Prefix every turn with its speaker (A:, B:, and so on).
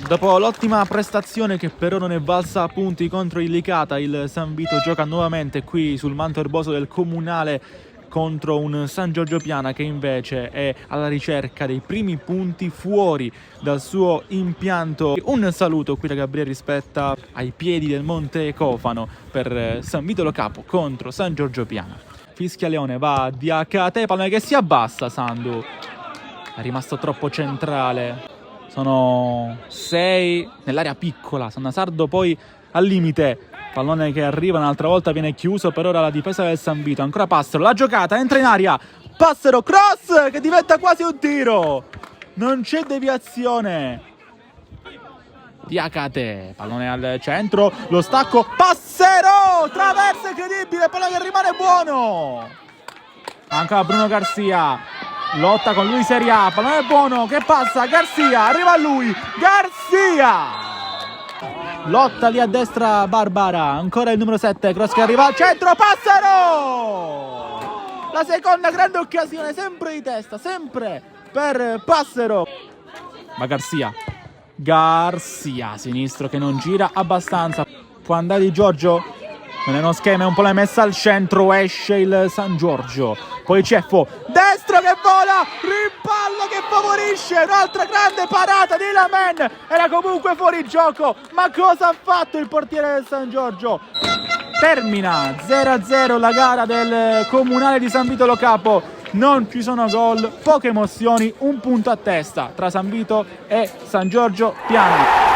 A: Dopo l'ottima prestazione che però non è valsa a punti contro il Licata, il San Vito gioca nuovamente qui sul manto erboso del Comunale contro un San Giorgio Piana che invece è alla ricerca dei primi punti fuori dal suo impianto. Un saluto qui da Gabriele Rispetta ai piedi del Monte Cofano per San Vito Lo Capo contro San Giorgio Piana. Fischia Leone, va di Diacate, pallone che si abbassa. Sandu è rimasto troppo centrale. Sono 6 nell'area piccola. Sannasardo poi al limite. Pallone che arriva un'altra volta, viene chiuso per ora la difesa del San Vito. Ancora Passero, la giocata, entra in aria. Passero, cross che diventa quasi un tiro. Non c'è deviazione. Diacate, pallone al centro, lo stacco, Passero, traversa incredibile, pallone che rimane buono. Ancora Bruno Garcia, lotta con lui Serie A, pallone buono che passa, Garcia, arriva a lui, Garcia. Lotta lì a destra Barbara, ancora il numero 7, cross che arriva al centro, Passero! La seconda grande occasione, sempre di testa, sempre per Passero. Ma Garcia, sinistro che non gira abbastanza, può andare Di Giorgio, non è uno schema, è un po' la messa al centro, esce il San Giorgio, poi Ceffo, destro che vola, rimpallo che favorisce, un'altra grande parata di Lamen, era comunque fuori gioco, ma cosa ha fatto il portiere del San Giorgio? Termina 0-0 la gara del Comunale di San Vito Lo Capo, non ci sono gol, poche emozioni, un punto a testa tra San Vito e San Giorgio Piana.